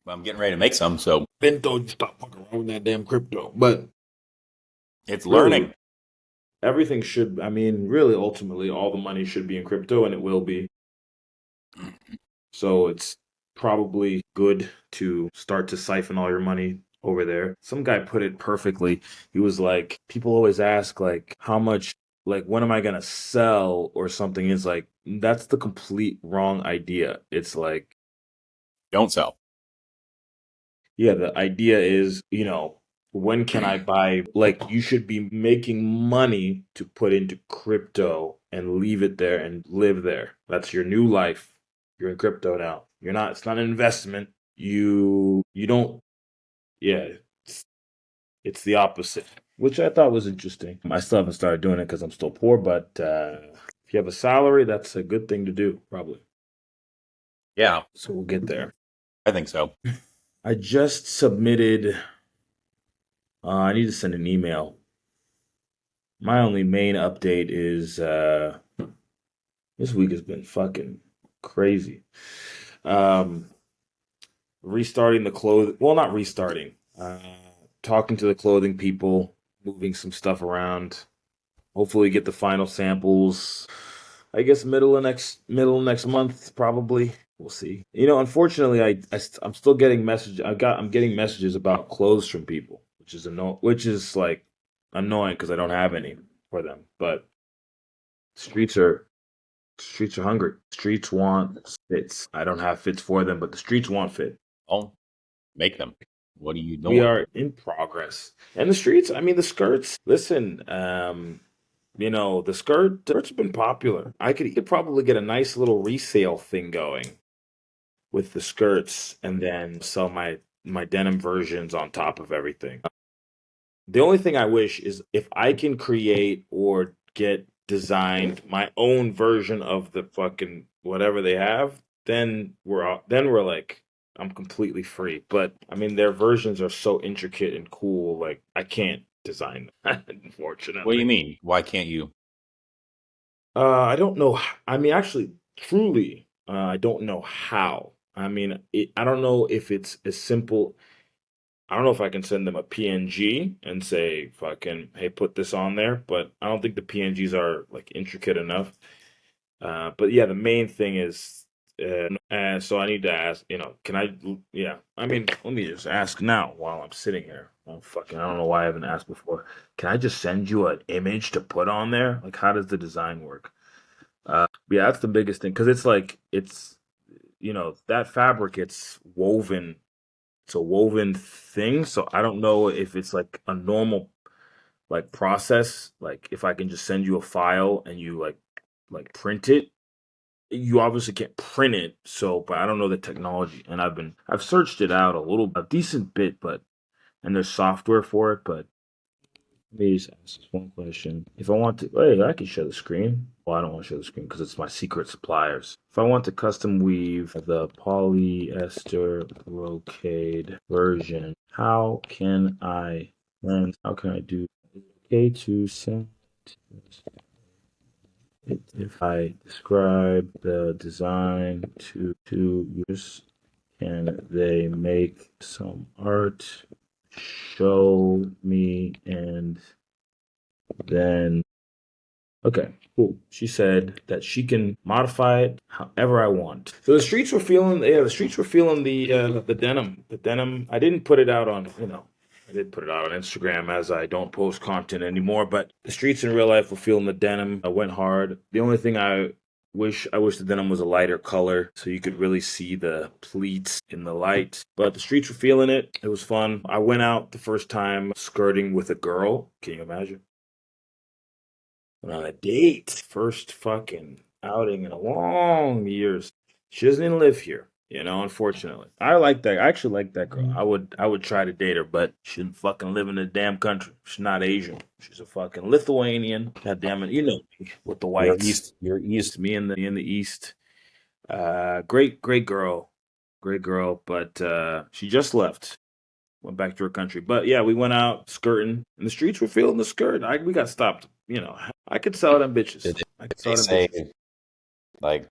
I'm getting ready to make some, so Then told you stop fucking around with that damn crypto. But it's really, learning. everything should, I mean, really, ultimately, all the money should be in crypto and it will be. So it's probably good to start to siphon all your money over there. Some guy put it perfectly. He was like, people always ask, like, how much, like, when am I going to sell or something? It's like, that's the complete wrong idea. It's like, Don't sell. yeah, the idea is, when can I buy? Like, you should be making money to put into crypto and leave it there and live there. That's your new life. You're in crypto now. You're not, it's not an investment. You don't, yeah, it's, it's the opposite, which I thought was interesting. I still haven't started doing it because I'm still poor, but if you have a salary, that's a good thing to do, probably. Yeah, So we'll get there. I think so. I just submitted, I need to send an email. My only main update is this week has been fucking crazy. Um, Restarting the clothing. Well, not restarting. Talking to the clothing people, moving some stuff around. Hopefully, get the final samples. I guess middle of next month, probably. We'll see. Unfortunately, I'm still getting message. I'm getting messages about clothes from people, which is like annoying because I don't have any for them. But streets are streets are hungry. Streets want fits. I don't have fits for them, but the streets want fit. Oh, make them. What are you We doing? are in progress. And the streets, I mean the skirts, listen, the skirts have been popular. You could probably get a nice little resale thing going with the skirts and then sell my denim versions on top of everything. The only thing I wish is if I can create or get designed my own version of the fucking whatever they have, then we're like I'm completely free. But I mean their versions are so intricate and cool, like I can't design that, What do you unfortunately. mean? Why can't you? I don't know. I mean, actually, truly, I don't know how. I mean, I don't know if it's as simple. I don't know if I can send them a PNG and say, fucking, hey, put this on there, but I don't think the PNGs are like intricate enough. But yeah, the main thing is, so I need to ask, can I, yeah, I mean, let me just ask now while I'm sitting here. Oh, fucking, I don't know why I haven't asked before. Can I just send you an image to put on there? Like, how does the design work? Yeah, that's the biggest thing because it's like, that fabric, it's a woven thing. So I don't know if it's like a normal like process. Like if I can just send you a file and you like print it. You obviously can't print it, so but I don't know the technology. And I've searched it out a decent bit, but and there's software for it, but let me just ask this one question. If I want to, hey, I can share the screen. Well, I don't want to share the screen because it's my secret suppliers. If I want to custom weave the polyester brocade version, how can I do okay to send it if I describe the design to users? Can they make some art? Show me and then okay, cool. She said that she can modify it however I want. So the streets were feeling the denim. The denim. I didn't put it out I did put it out on Instagram as I don't post content anymore, but the streets in real life were feeling the denim. I went hard. The only thing I wish the denim was a lighter color so you could really see the pleats in the light. But the streets were feeling it. It was fun. I went out the first time skirting with a girl. Can you imagine? Went on a date. First fucking outing in a long years. She doesn't even live here, unfortunately. I like that. I actually like that girl. I would try to date her, but she didn't fucking live in the damn country. She's not Asian. She's a fucking Lithuanian. God damn it. You know me with the You're whites. east. You're It's east. me in the East. Great, great girl. Great girl. But she just left. Went back to her country. But yeah, we went out skirting, and the streets were feeling the skirt. We got stopped. I could sell them bitches. I Did could they sell them say bitches. like,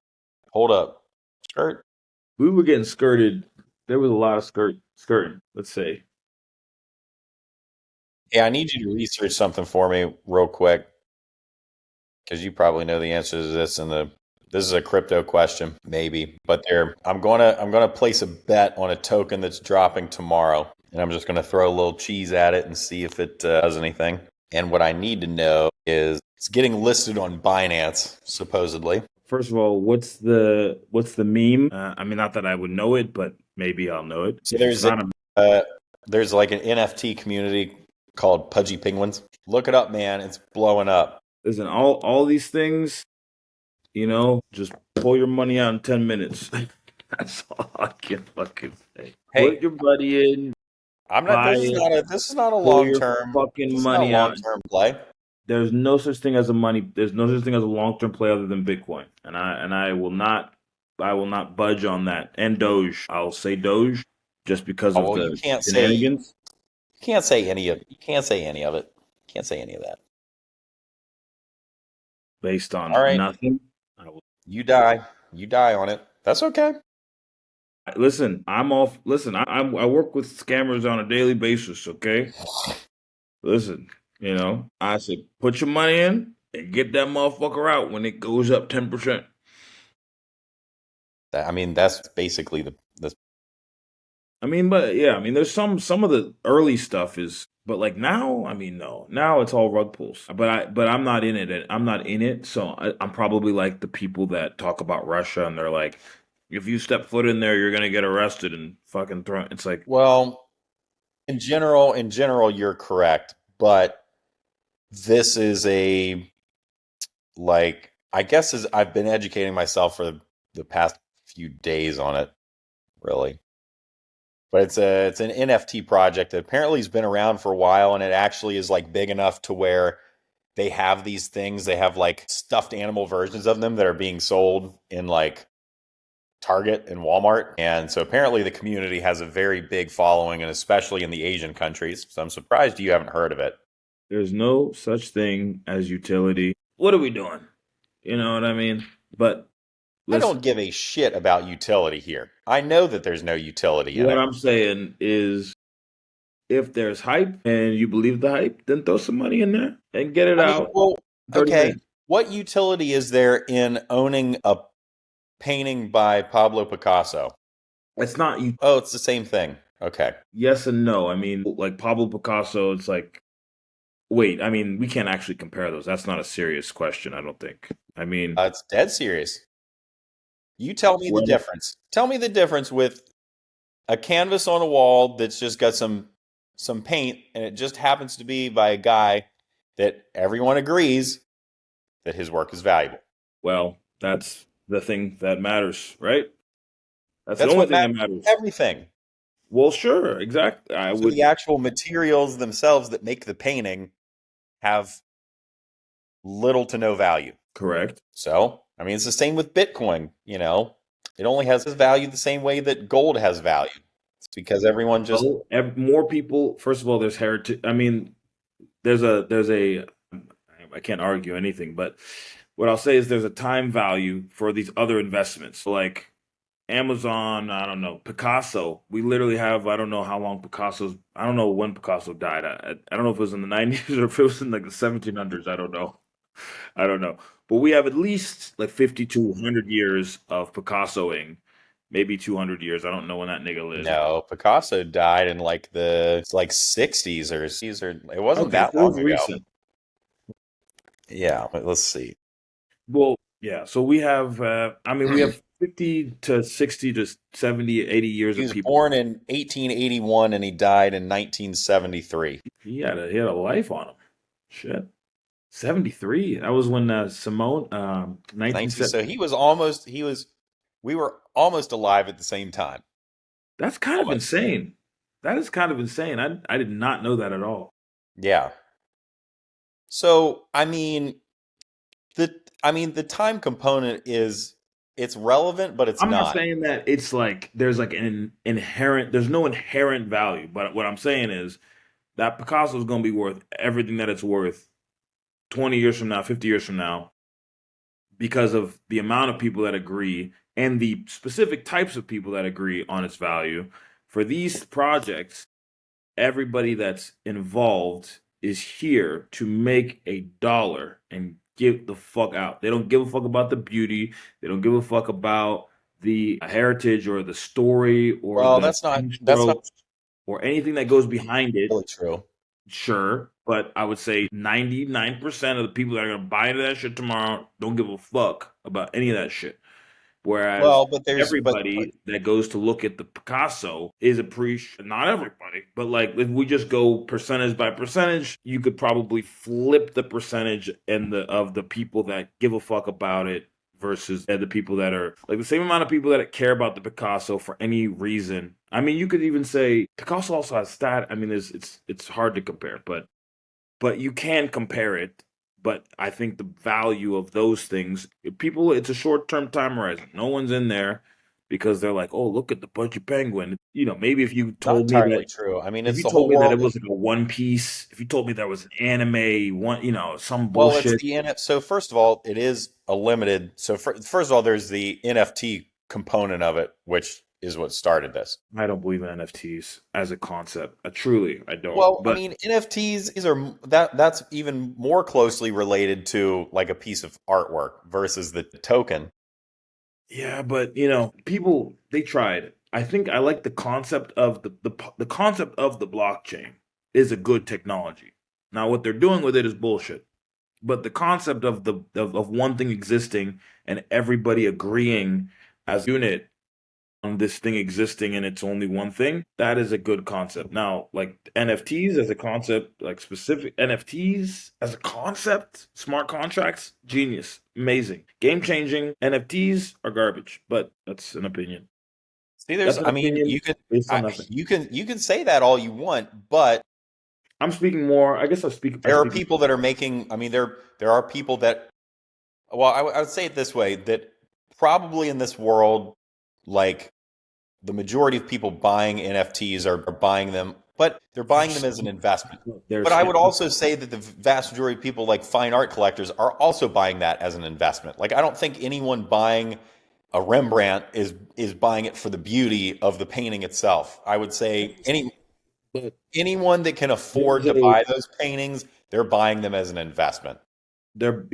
hold up, skirt? We were getting skirted. there was a lot of skirting. Let's say. Yeah, I need you to research something for me real quick because you probably know the answer to this. And this is a crypto question, maybe, but there I'm gonna place a bet on a token that's dropping tomorrow, and I'm just gonna throw a little cheese at it and see if it does anything. And what I need to know is it's getting listed on Binance supposedly. First of all, what's the meme? I mean, not that I would know it, but maybe I'll know it. So If it's not a uh, there's like an NFT community called Pudgy Penguins. Look it up, man. It's blowing up. listen, all these things, just pull your money out in 10 minutes. That's all I can fucking say. Put Hey, your money in, I'm not. buy it, This is not a pull long your term. fucking This is not a money long out. term play. There's no such thing as a money. There's no such thing as a long term play other than Bitcoin, and I will not budge on that. And Doge, I'll say Doge, just because Oh, of well, you the can't say shenanigans you can't say any of it. Can't say any of that. based All on right, nothing. I will you die. You die on it. That's okay. listen. I'm off. Listen, I work with scammers on a daily basis. Okay, listen. I said put your money in and get that motherfucker out when it goes up 10%. I mean, that's basically the. I mean, but yeah, I mean, there's some of the early stuff is, but like now, I mean, no, now it's all rug pulls. But I'm not in it. I'm not in it, so I'm probably like the people that talk about Russia and they're like, if you step foot in there, you're gonna get arrested and fucking thrown. It's like, Well, in general, you're correct, but this is a like I guess is I've been educating myself for the past few days on it, really. But it's an NFT project that apparently has been around for a while, and it actually is like big enough to where they have these things. They have like stuffed animal versions of them that are being sold in like Target and Walmart. And so apparently the community has a very big following, and especially in the Asian countries. So I'm surprised you haven't heard of it. there's no such thing as utility. What are we doing? You know what I mean? But I listen, don't give a shit about utility here. I know that there's no utility in what it. I'm saying is, if there's hype and you believe the hype, then throw some money in there and get it I mean, out well, in 30 okay. minutes. What utility is there in owning a painting by Pablo Picasso? It's not you. Oh, it's the same thing. Okay. Yes and no. I mean, like Pablo Picasso, it's like, wait, I mean, we can't actually compare those. That's not a serious question, I don't think. I mean, It's dead serious. You tell me the well, difference. Tell me the difference with a canvas on a wall that's just got some paint and it just happens to be by a guy that everyone agrees that his work is valuable. well, that's the thing that matters, right? That's the That's only what thing that matters with matters. everything. Well, sure, exactly. I So the would, actual materials themselves that make the painting have little to no value. correct. So, I mean, it's the same with Bitcoin, It only has value the same way that gold has value. It's because everyone just Well, more people, first of all, there's heritage. I mean, there's a I can't argue anything, but what I'll say is there's a time value for these other investments. So like Amazon, I don't know, Picasso. We literally have, I don't know how long I don't know when Picasso died. I don't know if it was in the 90s or if it was in like the 1700s. I don't know. I don't know. But we have at least like 50 to 100 years of Picassoing, maybe 200 years. I don't know when that nigga lived. no, Picasso died in like the it's like 60s or 60s or it wasn't Okay, that so it was long ago. recent. Yeah, but let's see. Well, yeah. So we have, I mean, we have 50 to 60 to 70, 80 years He of was people. born in 1881 and he died in 1973. He had a life on him. Shit. 73. That was when Simone, 19 1970. so we were almost alive at the same time. That's kind of Almost. insane. That is kind of insane. I did not know that at all. Yeah. So, the time component is it's relevant, but it's I'm not not. saying that it's like there's like there's no inherent value, but what I'm saying is that Picasso is going to be worth everything that it's worth 20 years from now, 50 years from now, because of the amount of people that agree and the specific types of people that agree on its value. For these projects, everybody that's involved is here to make a dollar and get the fuck out. They don't give a fuck about the beauty. They don't give a fuck about the heritage or the story or Well, the that's not intro or anything that goes behind it. really true. Sure, but I would say 99% of the people that are gonna buy into that shit tomorrow don't give a fuck about any of that shit. Whereas Well, but everybody that goes to look at the Picasso is not everybody, but like if we just go percentage by percentage, you could probably flip the percentage and the of the people that give a fuck about it versus the people that are like the same amount of people that care about the Picasso for any reason. I mean, you could even say Picasso also has stat. I mean, it's hard to compare, but you can compare it. But I think the value of those things, people, it's a short term time horizon. No one's in there because they're like, oh, look at the Pudgy Penguin. You know, maybe not entirely true. I mean, if it's you the told whole me that it world. was like a One Piece, if you told me there was an anime, some Well, it's bullshit, the NF. So first of all, it is a limited. So first of all, there's the NFT component of it, which is what started this. I don't believe in NFTs as a concept. Truly, I don't. Well, I But mean, NFTs is are that's even more closely related to like a piece of artwork versus the token. yeah, but people they tried. I think I like the concept of the concept of the blockchain is a good technology. Now what they're doing with it is bullshit. But the concept of of one thing existing and everybody agreeing as a unit on this thing existing and it's only one thing, that is a good concept. Now, like NFTs as a concept, like specific NFTs as a concept, smart contracts, genius, amazing, game changing. NFTs are garbage, but that's an opinion. See, That's an I mean, opinion based on nothing. you can say that all you want, but I'm speaking more. I guess I there are speak. people that are making. I mean, there are people that. Well, I would say it this way: that probably in this world, like the majority of people buying NFTs are buying them, but they're buying them as an investment. But There's I would also say that the vast majority of people, like fine art collectors, are also buying that as an investment. Like I don't think anyone buying a Rembrandt is buying it for the beauty of the painting itself. I would say but anyone that can there's afford to a buy those paintings, they're buying them as an investment. they're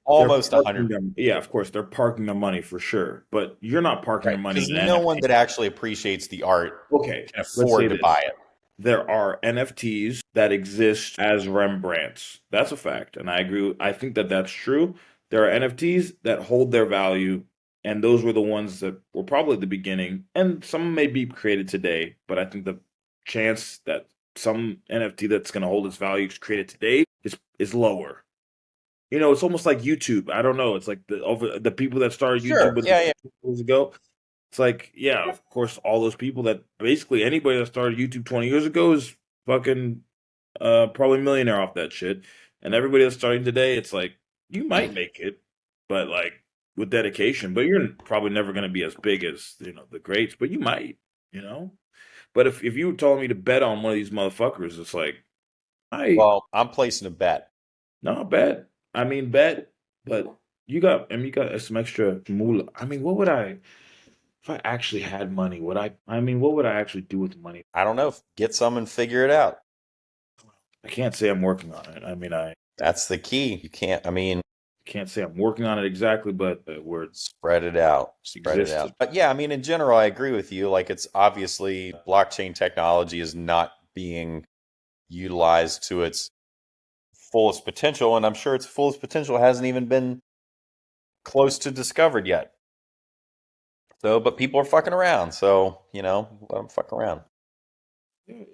Almost parking 100, them. Yeah, of course they're parking their money for sure. But you're not parking right? your money Because in no one NFT. that actually appreciates the art Okay, can let's say afford to this. buy it. There are NFTs that exist as Rembrandts. That's a fact, and I agree. I think that that's true. There are NFTs that hold their value, and those were the ones that were probably the beginning, and some may be created today. But I think the chance that some NFT that's going to hold its value is created today is lower. It's almost like YouTube. I don't know. It's like the people that started YouTube Sure. Yeah, yeah. years ago. It's like, yeah, of course, all those people that basically anybody that started YouTube 20 years ago is fucking probably millionaire off that shit. And everybody that's starting today, it's like you might make it, but like with dedication. But you're probably never going to be as big as the greats. But you might, you know. But if you were telling me to bet on one of these motherfuckers, it's like I Well, I'm placing a bet. not bet. I mean bet, but you got some extra moolah. I mean, what would I if I actually had money? What would I actually do with money? I don't know. Get some and figure it out. I can't say I'm working on it. I That's the key. You can't, I mean, can't say I'm working on it exactly, but where it spread it out, spread it out. existed. But yeah, I mean, in general, I agree with you. Like, it's obviously blockchain technology is not being utilized to its fullest potential. And I'm sure its fullest potential hasn't even been close to discovered yet. So, but people are fucking around. So, let them fuck around. Yeah,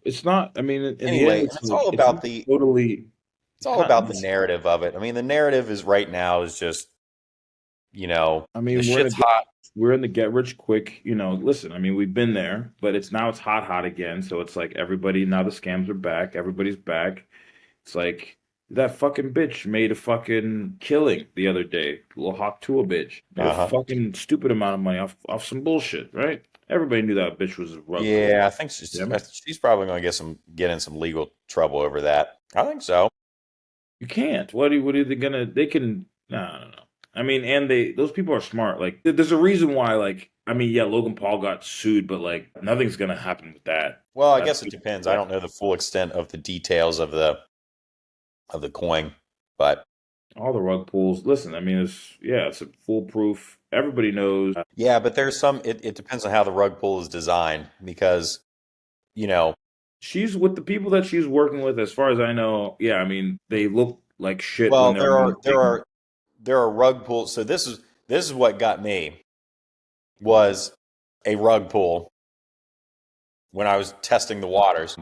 it's not. I mean, in the end, Anyway, and it's like it's not totally. it's It's all kind about of. the narrative of it. I mean, the narrative is right now is just, I the mean, shit's hot. we're in the get rich quick. Listen. I mean, we've been there, but it's hot again. So it's like everybody now the scams are back. Everybody's back. It's like that fucking bitch made a fucking killing the other day. Little Hawk Tuah bitch made a Uh-huh. fucking stupid amount of money off some bullshit, right? Everybody knew that bitch was a rug pull. Yeah, I think Damn it. she's probably going to get in some legal trouble over that. I think so. You can't. What are they gonna? They can. No, no, no. I mean, and those people are smart. Like, there's a reason why. Like, I mean, yeah, Logan Paul got sued, but like, nothing's gonna happen with that. Well, I That's guess it depends. I don't know the full extent of the details of the coin, but all the rug pulls. Listen, I mean, it's yeah, it's a foolproof. Everybody knows. yeah, but there's some. It depends on how the rug pull is designed because you know, She's with the people that she's working with, as far as I know. Yeah, I mean, they look like shit when well, they're there on are the there big. are there are rug pulls. So this is what got me was a rug pull when I was testing the waters,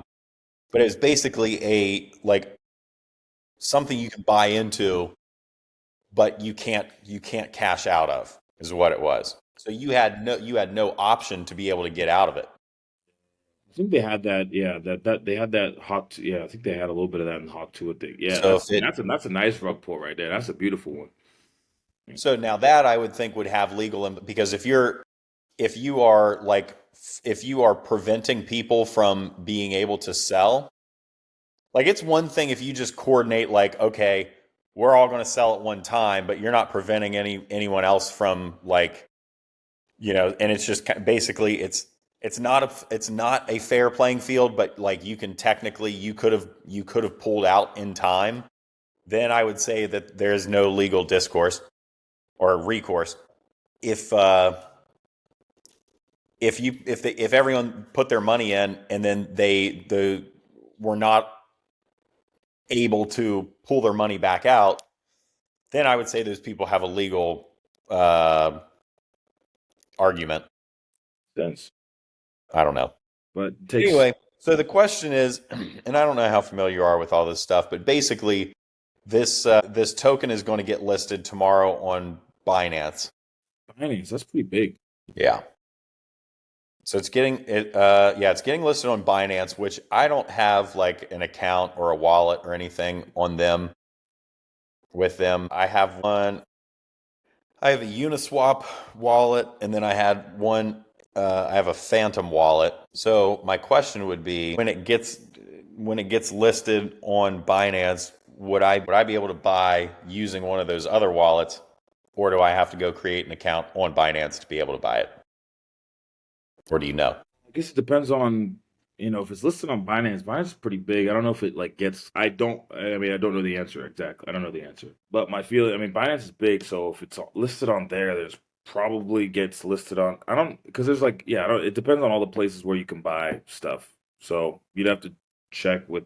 but it was basically a like something you can buy into, but you can't cash out of is what it was. So you had no option to be able to get out of it. I think they had that. Yeah, that they had that hawk. Yeah, I think they had a little bit of that in Hawk Two thing. Yeah, So if it that's a nice rug pull right there. That's a beautiful one. so now that I would think would have because if you are preventing people from being able to sell, like it's one thing if you just coordinate like okay, we're all going to sell at one time, but you're not preventing anyone else from like and it's just basically it's not a fair playing field, but like you could have pulled out in time. Then I would say that there's no legal discourse or recourse. If everyone put their money in and then they were not able to pull their money back out, then I would say those people have a legal uh, argument. Sense, I don't know. but it takes Anyway, so the question is, and I don't know how familiar you are with all this stuff, but basically, this token is going to get listed tomorrow on Binance. finance. That's pretty big. Yeah. So it's getting listed on Binance, which I don't have like an account or a wallet or anything on them with them. I have a Uniswap wallet, and then I have a Phantom wallet. So my question would be, when it gets listed on Binance, would I be able to buy using one of those other wallets, or do I have to go create an account on Binance to be able to buy it? Or do you know? I guess it depends on, if it's listed on Binance. Binance is pretty big. I don't know if it like gets. I mean, I don't know the answer exactly. I don't know the answer, but my feeling. I mean, Binance is big, so if it's listed on there, there's probably gets listed on. I don't because there's like yeah. I don't. It depends on all the places where you can buy stuff. So you'd have to check with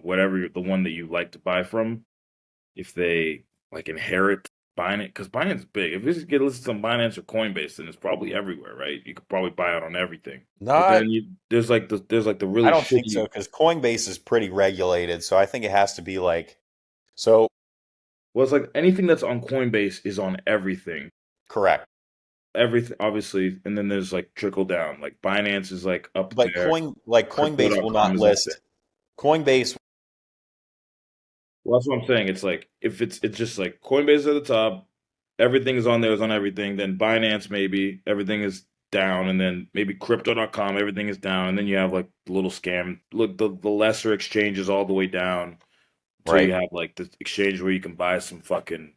whatever the one that you like to buy from if they like inherit Binance, because Binance is big. If it's get listed on Binance or Coinbase, then it's probably everywhere, right? You could probably buy it on everything. But Not, then there's like the I really don't think so shitty. because Coinbase is pretty regulated. So I think it has to be like, so Well, it's like anything that's on Coinbase is on everything. correct. Everything, obviously, and then there's like trickle down. Like Binance is like up But there. Coinbase will Crypto.com not is up there. list Coinbase. Well, that's what I'm saying. It's like if it's just like Coinbase is at the top, everything is on there is on everything. Then Binance maybe everything is down, and then maybe Crypto.com everything is down, and then you have like the little scam. Look, the lesser exchanges all the way down till you Right. have like the exchange where you can buy some fucking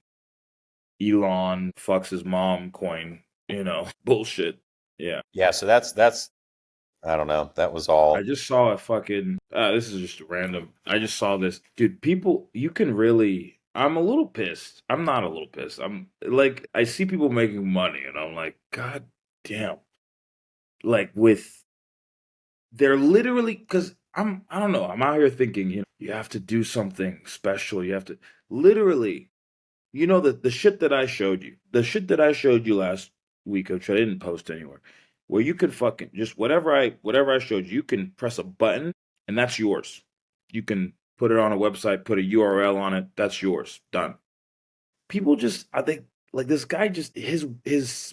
Elon fucks his mom coin, bullshit. Yeah. Yeah. So that's I don't know. That was I all just saw a fucking. This is just random. I just saw this, dude. People, you can really. I'm a little pissed. I'm not a little pissed. I'm like, I see people making money, and I'm like, God damn. Like with, they're literally because I don't know. I'm out here thinking, you have to do something special. You have to literally, the shit that I showed you, the shit that I showed you last week, which I didn't post anywhere, where you could fucking just whatever I showed you, you can press a button and that's yours. You can put it on a website, put a URL on it, that's yours. Done. People just I think like this guy just his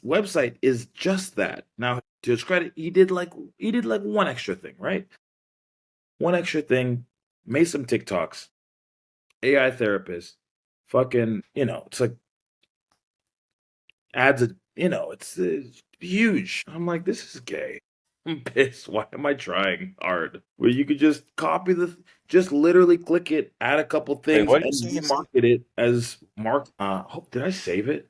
website is just that. Now to his credit, he did like one extra thing, right? One extra thing, made some TikToks, AI therapist, fucking, it's like adds it's huge. I'm like, this is gay. I'm pissed. Why am I trying hard? Where you could just just literally click it, add a couple wait, things, what did you and say? remarket it as Mark. Did I save it?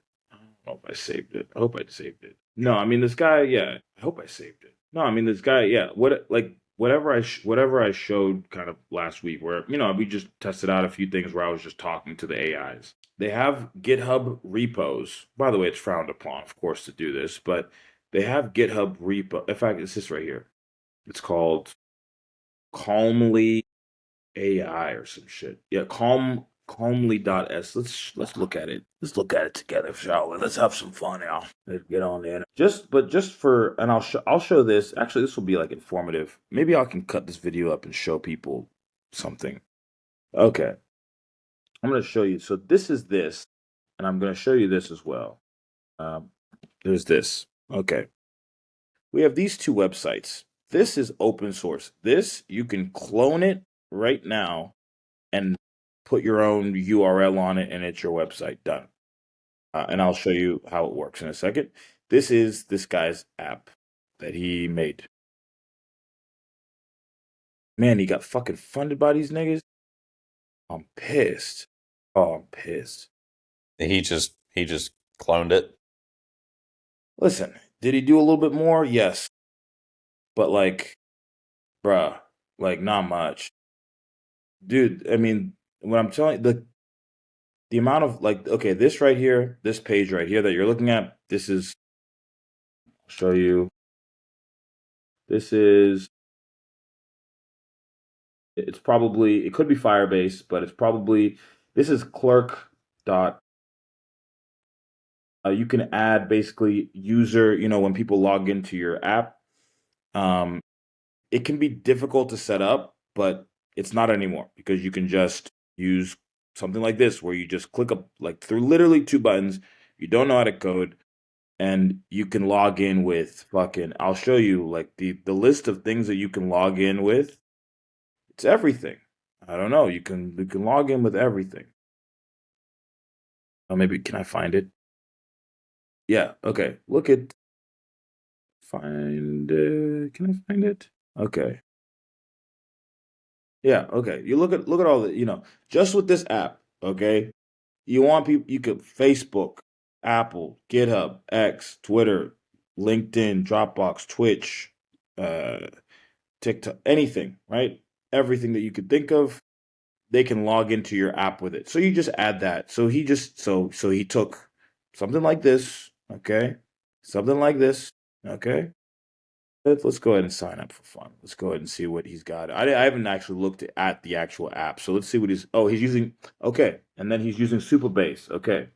I don't know if I saved it. I hope I saved it. No, I mean this guy. Yeah, I hope I saved it. No, I mean this guy. Yeah, whatever I showed kind of last week, where we just tested out a few things where I was just talking to the AIs. They have GitHub repos. By the way, it's frowned upon, of course, to do this, but they have GitHub repo. In fact, it's this right here. It's called Calmly AI or some shit. Yeah, calmly.s. Let's look at it. Let's look at it together, shall we? Let's have some fun now. Let's get on there. Just for and I'll show this. Actually, this will be like informative. Maybe I can cut this video up and show people something. Okay. I'm gonna show you. So this is this, and I'm gonna show you this as well. Um, there's this. Okay. We have these two websites. This is open source. This you can clone it right now and put your own URL on it, and it's your website. Done. And I'll show you how it works in a second. This is this guy's app that he made. Man, he got fucking funded by these niggas. I'm pissed. Oh, I'm pissed. He just cloned it. Listen, did he do a little bit more? Yes. But like, bruh, like not much. Dude, I mean, when I'm telling the amount of like, okay, this right here, this page right here that you're looking at, this is, I'll show you. This is, it's probably, it could be Firebase, but it's probably, this is clerk dot. You can add basically user, when people log into your app. Um, it can be difficult to set up, but it's not anymore because you can just use something like this where you just click up like through literally two buttons. You don't know how to code, and you can log in with fucking, I'll show you like the list of things that you can log in with. It's everything. I don't know. You can log in with everything. Oh, maybe can I find it? Yeah. Okay. Look at find. Can I find it? Okay. Yeah. Okay. You look at all the just with this app. Okay. You want people. You could Facebook, Apple, GitHub, X, Twitter, LinkedIn, Dropbox, Twitch, uh, TikTok, anything. Right. Everything that you could think of, they can log into your app with it. So you just add that. So he just so he took something like this, okay? Something like this, okay? Let's go ahead and sign up for fun. Let's go ahead and see what he's got. I haven't actually looked at the actual app. So let's see what he's using. Okay. And then he's using Superbase. Okay.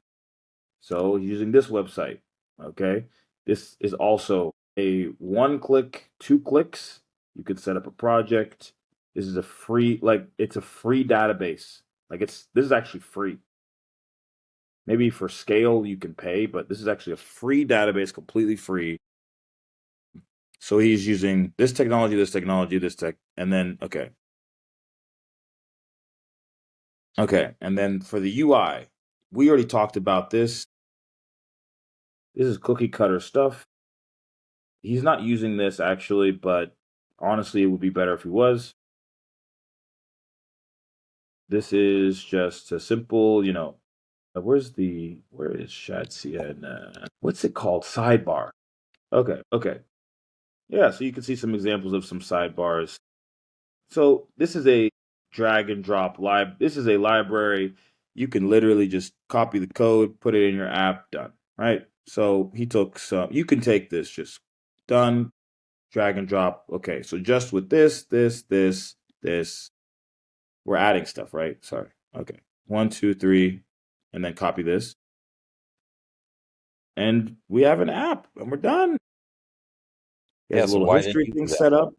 So he's using this website. Okay. This is also a one click, two clicks. You could set up a project. This is a free, like it's a free database. Like this is actually free. Maybe for scale you can pay, but this is actually a free database, completely free. So he's using this technology, this technology, this tech, and then okay. Okay. And then for the UI, we already talked about this. This is cookie cutter stuff. He's not using this actually, but honestly, it would be better if he was. This is just a simple, where is Shatsian? What's it called? Sidebar. Okay, okay. Yeah, so you can see some examples of some sidebars. So this is a drag and drop this is a library. You can literally just copy the code, put it in your app, done. Right? So he took some, you can take this, just done, drag and drop. Okay, so just with this, we're adding stuff, right? Sorry. Okay. One, two, three, and then copy this. And we have an app and we're done. There's Yeah, a so little why didn't history you thing do that? set up,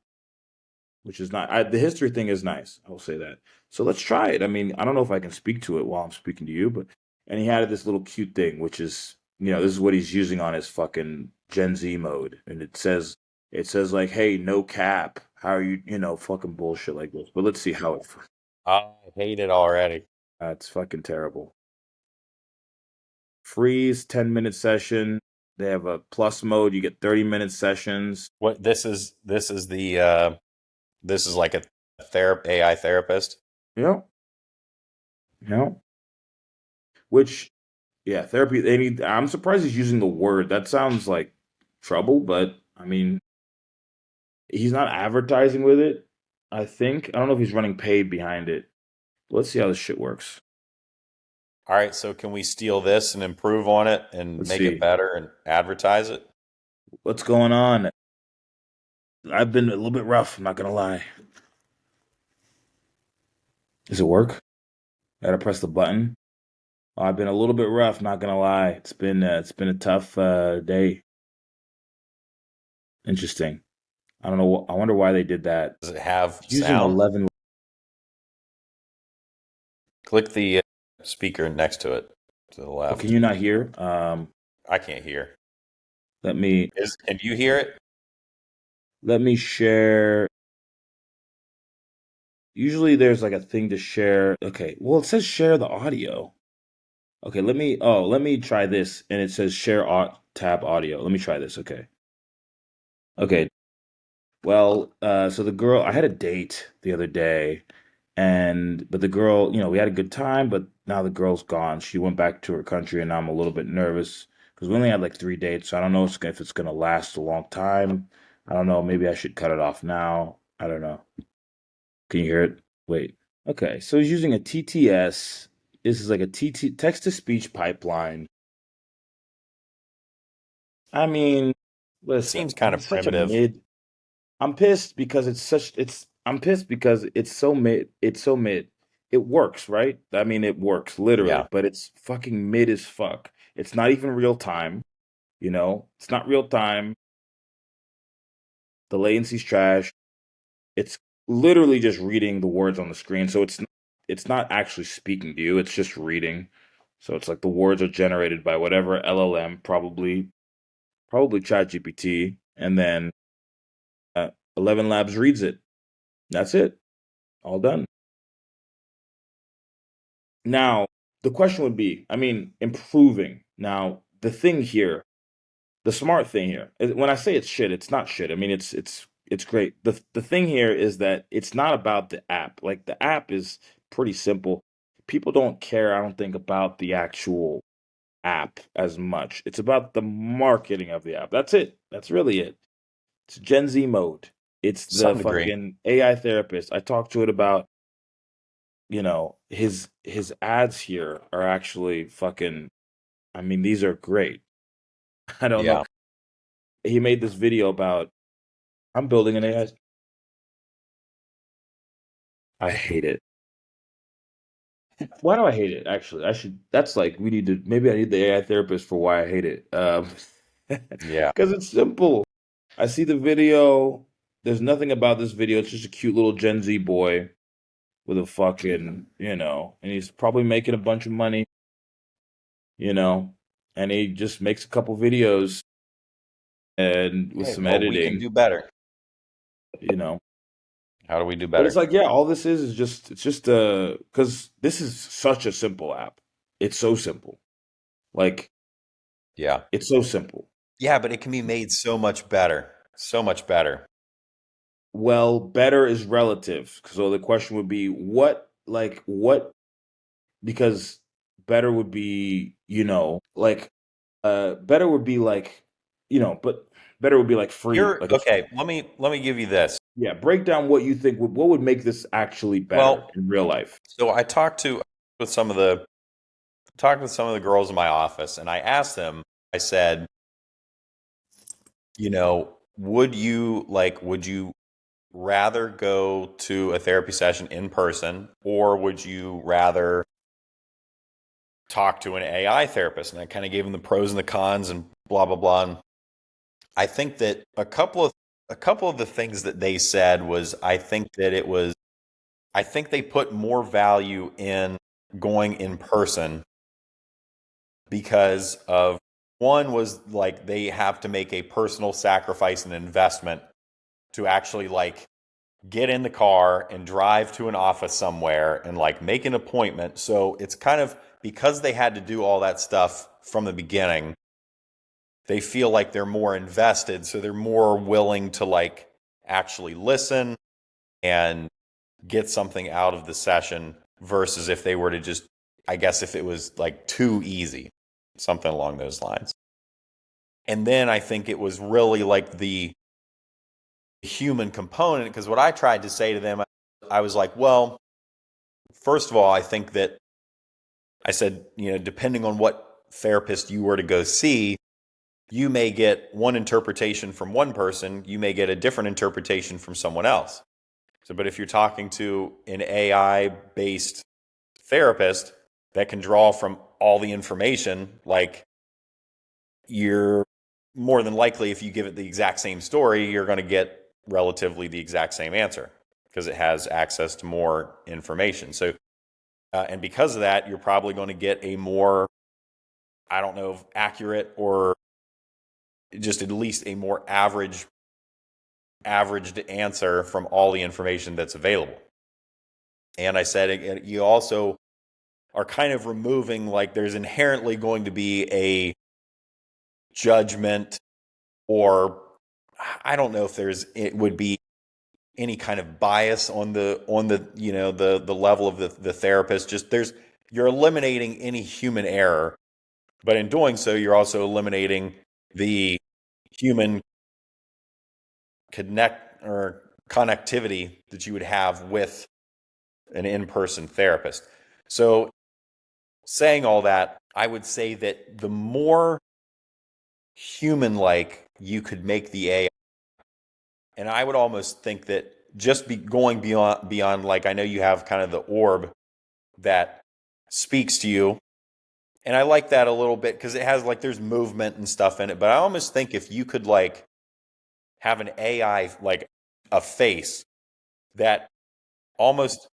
which is not, the history thing is nice. I will say that. So let's try it. I mean, I don't know if I can speak to it while I'm speaking to you, but, and he had this little cute thing, which is, this is what he's using on his fucking Gen Z mode. And it says like, hey, no cap. How are you, fucking bullshit like this. But let's see how I hate it already. it's fucking terrible. Freeze 10-minute session. They have a plus mode. You get 30-minute sessions. What this is like a AI therapist. Yeah. Yeah. Which, Yeah, therapy. They need. I'm surprised he's using the word. That sounds like trouble, but I mean, he's not advertising with it. I think. I don't know if he's running paid behind it. Let's see how this shit works. All right, so can we steal this and improve on it and Let's make it see better and advertise it? what's going on. I've been a little bit rough. I'm not gonna lie. Does it work? Gotta press the button. Oh, I've been a little bit rough. Not gonna lie. It's been a tough day. Interesting. I don't know. I wonder why they did that. Does it have It's using sound? 11. Click the speaker next to it to the Oh, can left. you not hear? I can't hear. Let me Can you hear it? let me share. Usually there's like a thing to share. Okay. Well, it says share the audio. Okay, let me try this and it says share tab audio. Let me try this. Okay. Okay. Well, so the girl, I had a date the other day, but the girl, we had a good time, but now the girl's gone. She went back to her country, and I'm a little bit nervous because we only had like 3 dates, so I don't know if it's gonna last a long time. I don't know. Maybe I should cut it off now. I don't know. Can you hear it? Wait. Okay, so he's using a TTS. This is like a TT text to speech pipeline. I mean, listen, Seems kind of he's such a primitive. mid. I'm pissed because it's so mid. It's so mid. It works, right? I mean, it works literally, Yeah. but it's fucking mid as fuck. It's not even real time, It's not real time. The latency's trash. It's literally just reading the words on the screen, so it's not actually speaking to you. It's just reading. So it's like the words are generated by whatever LLM, probably ChatGPT, and then 11 Labs reads it. That's it. All done. Now, the question would be, I mean, improving. Now, the smart thing here, when I say it's shit, it's not shit. I mean, it's great. The thing here is that it's not about the app. Like the app is pretty simple. People don't care, I don't think, about the actual app as much. It's about the marketing of the app. That's it. That's really it. It's Gen Z mode. It's To the some degree. fucking AI therapist. I talked to it about his ads here are actually fucking, I mean, these are great. I don't know. Yeah. He made this video about I'm building an AI. I hate it. Why do I hate it? Actually, that's like we need to maybe I need the AI therapist for why I hate it. Yeah. Because it's simple. I see the video. There's nothing about this video. It's just a cute little Gen Z boy with a fucking, and he's probably making a bunch of money, you know, and he just makes a couple videos and with Hey, some well, we can editing, do better. you know. How do we do But it's better? like, yeah, all this is just it's just because this is such a simple app. It's so simple. Like Yeah. it's so simple. Yeah, but it can be made so much better. So much better. Well, better is relative. So the question would be what because better would be, better would be like, but better would be like free. You're Like it's okay. Let me give you this. yeah, break down what you think what would make this actually better Well, in real life. so I with some of the talked with some of the girls in my office, and I asked them. I said, would you rather go to a therapy session in person, or would you rather talk to an AI therapist? And I kind of gave them the pros and the cons and blah blah blah. And I think that a couple of the things that they said was I think they put more value in going in person because of one was like they have to make a personal sacrifice and investment to actually like get in the car and drive to an office somewhere and like make an appointment. So it's kind of because they had to do all that stuff from the beginning, they feel like they're more invested, so they're more willing to like actually listen and get something out of the session versus if they were to just, I guess, if it was like too easy. something along those lines. And then I think it was really like the human component, because what I tried to say to them, I was like, well, first of all, I think that I said, depending on what therapist you were to go see, you may get one interpretation from one person, you may get a different interpretation from someone else. So, but if you're talking to an AI based therapist that can draw from all the information, like you're more than likely, if you give it the exact same story, you're going to get relatively the exact same answer because it has access to more information. So, and because of that, you're probably going to get a more, I don't know, accurate or just at least a more averaged answer from all the information that's available. And I said, you also are kind of removing, like, there's inherently going to be a judgment, or I don't know if it would be any kind of bias on the the level of the therapist. Just you're eliminating any human error, but in doing so, you're also eliminating the human connectivity that you would have with an in-person therapist. So, saying all that, I would say that the more human-like you could make the AI, and I would almost think that just going beyond, like, I know you have kind of the orb that speaks to you, and I like that a little bit because it has, like, there's movement and stuff in it. But I almost think if you could, like, have an AI, like a face that almost,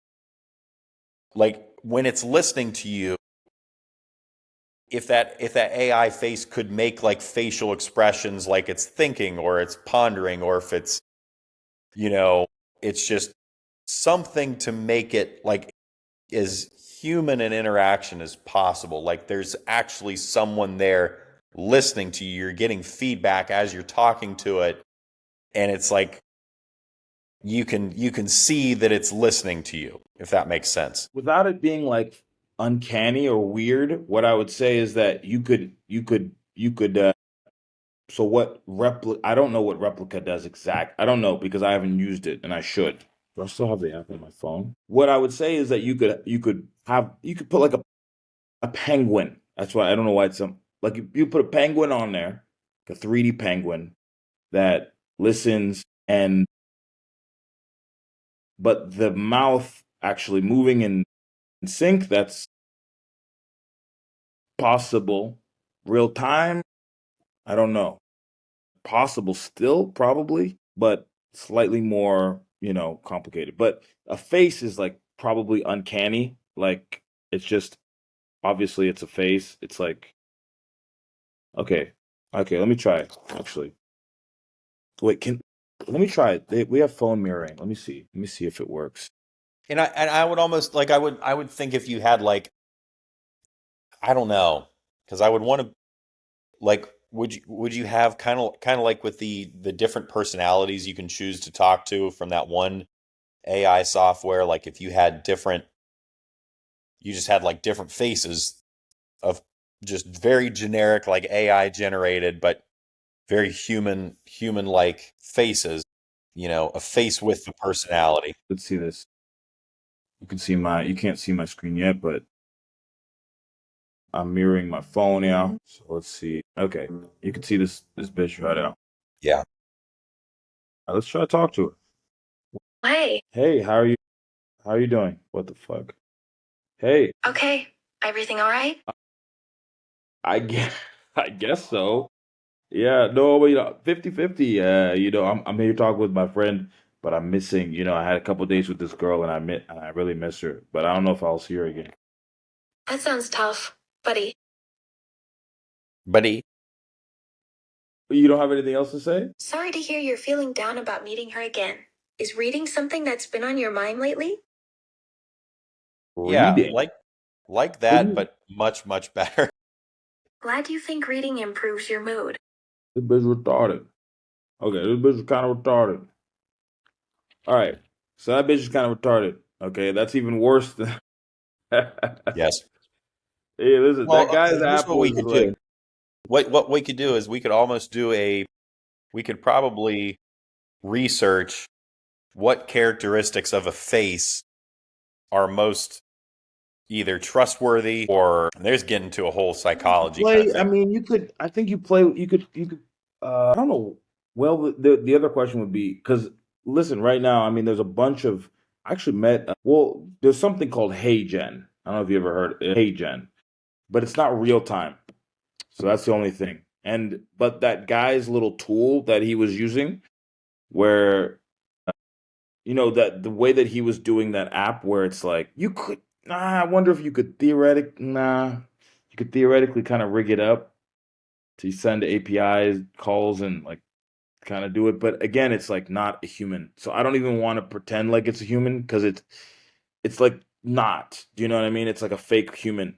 like, when it's listening to you, if that AI face could make, like, facial expressions, like it's thinking or it's pondering, or if it's, you know it's just something to make it like as human an interaction as possible, like there's actually someone there listening to you, you're getting feedback as you're talking to it, and it's like you can see that it's listening to you, if that makes sense. Without it being like uncanny or weird, what I would say is that you could so what replica I don't know what replica does exact. I don't know because I haven't used it and I should. Do I still have the app on my phone? What I would say is that you could put like a penguin. That's why I don't know why it's like you put a penguin on there, like a 3D penguin that listens, and but the mouth actually moving in sync, that's possible. Real time, I don't know. Possible still, probably, but slightly more, complicated. But a face is like probably uncanny. Like it's just obviously it's a face. It's like, okay, okay, let me try it, actually. Wait, let me try it. We have phone mirroring. Let me see. Let me see if it works. And I would almost, like, I would think if you had, like, I don't know, because I would want to, like, would you have kind of like with the different personalities you can choose to talk to from that one AI software, like if you just had, like, different faces of just very generic, like AI generated, but very human like faces, a face with the personality. Let's see this. You can't see my screen yet, but I'm mirroring my phone now. So let's see. Okay, you can see this bitch right now. Yeah. Let's try to talk to her. Hey, Hey, how are you? How are you doing? What the fuck? Hey, okay. Everything all right? I guess I guess so. Yeah, no, but 50-50. I'm here talking with my friend, but I'm missing. I had a couple days with this girl, and I really miss her. But I don't know if I'll see her again. That sounds tough, buddy. Buddy. You don't have anything else to say? Sorry to hear you're feeling down about meeting her again. Is reading something that's been on your mind lately? Yeah, Reading. like What do that, you? but much, much better. Glad you think reading improves your mood. This bitch retarded. Okay, this bitch is kind of retarded. All right, so that bitch is kind of retarded. Okay, that's even worse than. Yes. Hey, listen, Well, that guy's here's app what we was could do. like what we could do is we could almost do a we could probably research what characteristics of a face are most either trustworthy or there's getting to a whole psychology kind of Play. I thing. mean, you could. I think you play. You could. I don't know. Well, the other question would be because listen, right now, I mean, there's a bunch of. I actually met. Well, there's something called Hey Gen. I don't know if you ever heard Hey Gen, but it's not real time. So that's the only thing. And but that guy's little tool that he was using, where that the way that he was doing that app, where it's like you could. I wonder if you could you could theoretically kind of rig it up to send API calls and like kind of do it. But again, it's like not a human. So I don't even want to pretend like it's a human because it's like not. Do you know what I mean? It's like a fake human.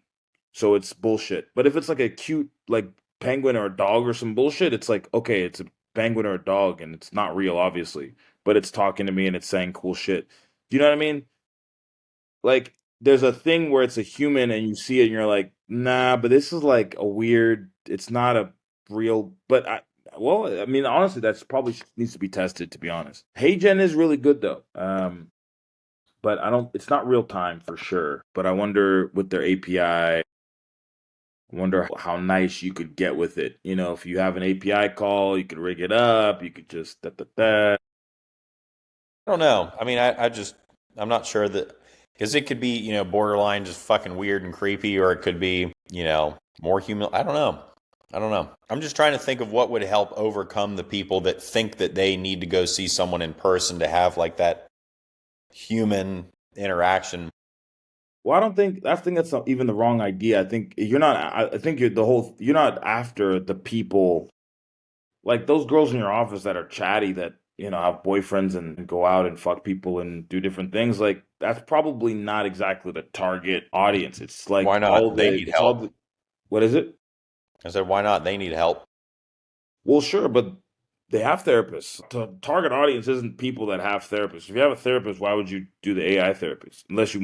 So it's bullshit. But if it's like a cute like penguin or a dog or some bullshit, it's like okay, it's a penguin or a dog and it's not real, obviously. But it's talking to me and it's saying cool shit. Do you know what I mean? Like there's a thing where it's a human and you see it and you're like, nah, but this is like a weird. It's not a real. But I mean, honestly, that's probably needs to be tested. To be honest, HeyGen is really good though. But I don't. It's not real time for sure. But I wonder with their API. I wonder how nice you could get with it. If you have an API call, you could rig it up. You could just da da da. I don't know. I mean, I'm not sure that because it could be, borderline just fucking weird and creepy, or it could be, more human. I don't know. I don't know. I'm just trying to think of what would help overcome the people that think that they need to go see someone in person to have like that human interaction. Well, I think that's not even the wrong idea. I think you're not. I think you're not after the people like those girls in your office that are chatty that have boyfriends and go out and fuck people and do different things. Like that's probably not exactly the target audience. It's Why like not? They need it's all help. the what is it? I said, why not? They need help. Well, sure, but they have therapists. The target audience isn't people that have therapists. If you have a therapist, why would you do the AI therapist? Unless you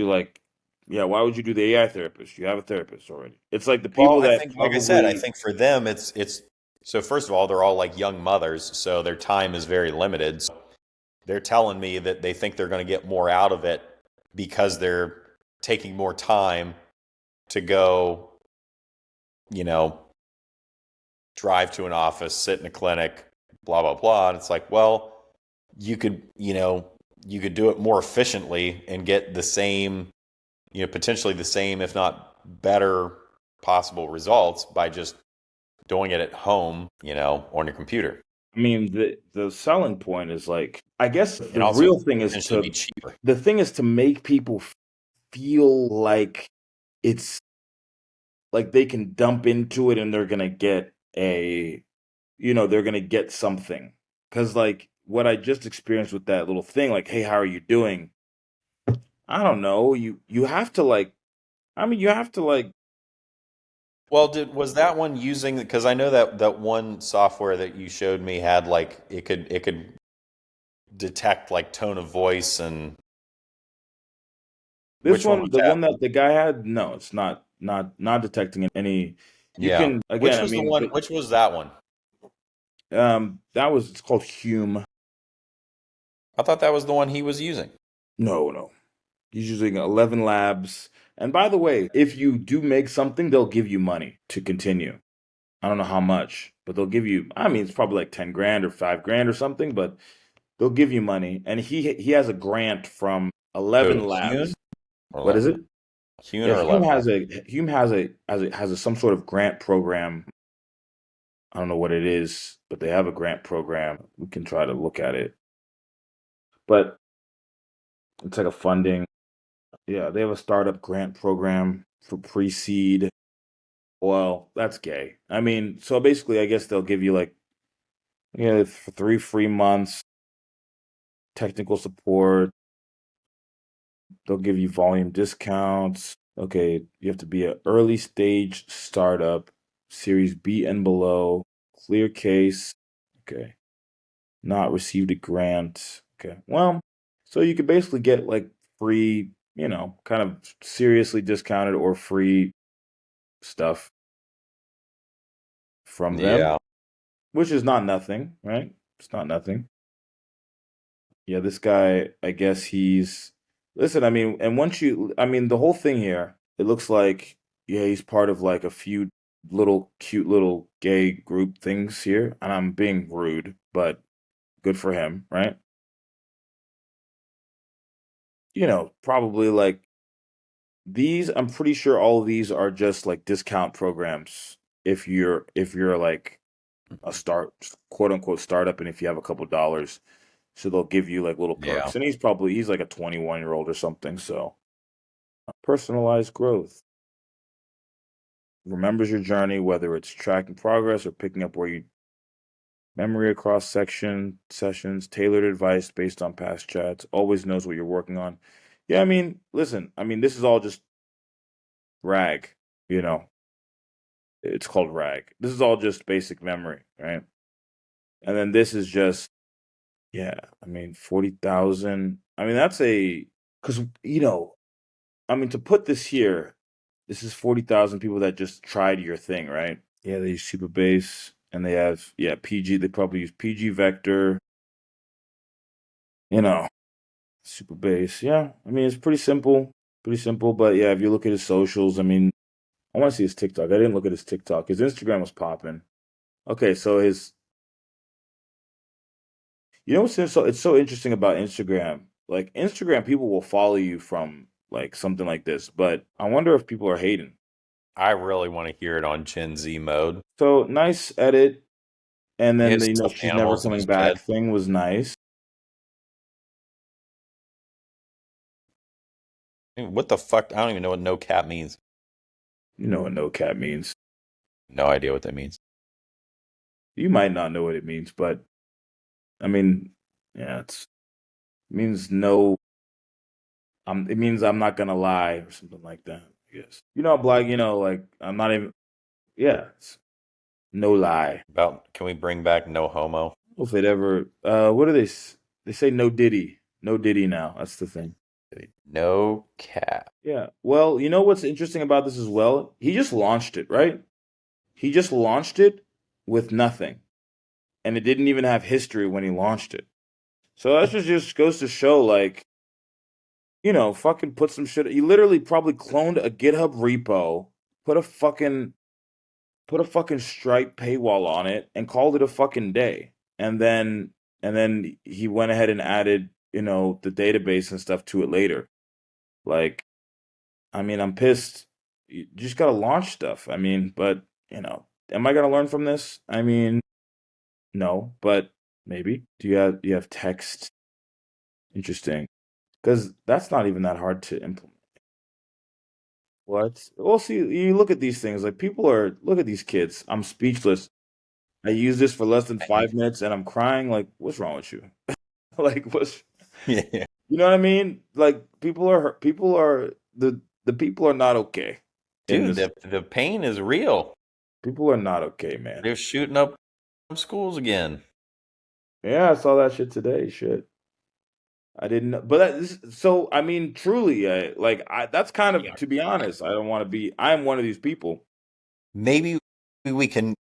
like, yeah, why would you do the AI therapist? You have a therapist already. It's like the Well, people I that think, like I said, I probably think for them, it's so first of all, they're all like young mothers, so their time is very limited. So they're telling me that they think they're going to get more out of it because they're taking more time to go, you know, drive to an office, sit in a clinic, blah, blah, blah. And it's like, well, you could do it more efficiently and get the same, potentially the same, if not better possible results by just doing it at home, on your computer. I mean, the selling point is like, I guess And the also real thing is potentially be cheaper. to make people feel like it's like they can dump into it and they're gonna get they're gonna get something. Cause like what I just experienced with that little thing, like, hey, how are you doing? I don't know. You have to like, I mean, you have to like, Well, was that one using because I know that one software that you showed me had like it could detect like tone of voice and this which one one, was the that? one that the guy had, no, it's not detecting any. You Yeah. can again, I mean, Which was that one? that was it's called Hume. I thought that was the one he was using. No, no. He's using 11 labs. And by the way, if you do make something, they'll give you money to continue. I don't know how much, but they'll give you, I mean, it's probably like 10 grand or 5 grand or something, but they'll give you money. And he has a grant from 11 Who? labs. Hune or What is it? Hune Yeah, or Hume 11? has a some sort of grant program. I don't know what it is, but they have a grant program. We can try to look at it. But it's like a funding. Yeah, they have a startup grant program for pre-seed. Well, that's gay. I mean, so basically, I guess they'll give you like, for 3 free months, technical support. They'll give you volume discounts. Okay, you have to be an early stage startup, Series B and below, clear case. Okay, not received a grant. Okay, well, so you could basically get like free, kind of seriously discounted or free stuff. from them, Yeah. which is not nothing, right? It's not nothing. Yeah, this guy, I guess listen, I mean, and once I mean, the whole thing here, it looks like, yeah, he's part of like a few little cute little gay group things here, and I'm being rude, but good for him, right? Probably like I'm pretty sure all of these are just like discount programs if you're like a quote unquote startup, and if you have a couple dollars, so they'll give you like little Yeah. perks. And he's like a 21-year-old or something, so personalized growth. Remembers your journey, whether it's tracking progress or picking up where you memory across section sessions, tailored advice based on past chats, always knows what you're working on. Yeah, I mean, listen, I mean, this is all just rag, you know. It's called rag. This is all just basic memory, right? And then this is just, yeah, I mean, 40,000. I mean, because, I mean, to put this here, this is 40,000 people that just tried your thing, right? Yeah, they use Superbase and they have, yeah, PG. They probably use PG Vector, you know, Superbase. Yeah, I mean, it's pretty simple. But yeah, if you look at his socials, I mean, I want to see his TikTok. I didn't look at his TikTok. His Instagram was popping. Okay, so it's so interesting about Instagram. Like Instagram, people will follow you from like something like this, but I wonder if people are hating. I really want to hear it on Gen Z mode. So nice edit, and He then has stuffed she's never animals in coming his bed. back thing was nice. I mean, what the fuck? I don't even know what no cap means. You know what no cap means. No idea what that means. You might not know what it means, but I mean, yeah, it means no. It means I'm not gonna lie or something like that. I guess. Black. Like I'm not even. Yeah, it's no lie. About can we bring back no homo? If it ever. What do they say? No Diddy. No Diddy now. That's the thing. No cap. Yeah. Well, you know what's interesting about this as well? He just launched it, right? He just launched it with nothing, and it didn't even have history when he launched it. So that just goes to show, like, fucking put some shit. He literally probably cloned a GitHub repo, put a fucking Stripe paywall on it, and called it a fucking day. And then he went ahead and added, the database and stuff to it later. Like, I mean, I'm pissed. You just gotta launch stuff. I mean, but am I gonna learn from this? I mean, no, but maybe. Do you have text? Interesting, because that's not even that hard to implement. What? Well, see, you look at these things, like look at these kids. I'm speechless. I use this for less than 5 minutes and I'm crying. Like, what's wrong with you? Like, Yeah. you know what I mean? Like, the people are not okay in Dude, this. the pain is real. People are not okay, man. They're shooting up schools again. Yeah, I saw that shit today. Shit. I didn't know. But so, I mean, truly, that's kind of, Yeah. to be honest, I don't want to I'm one of these people. Maybe we can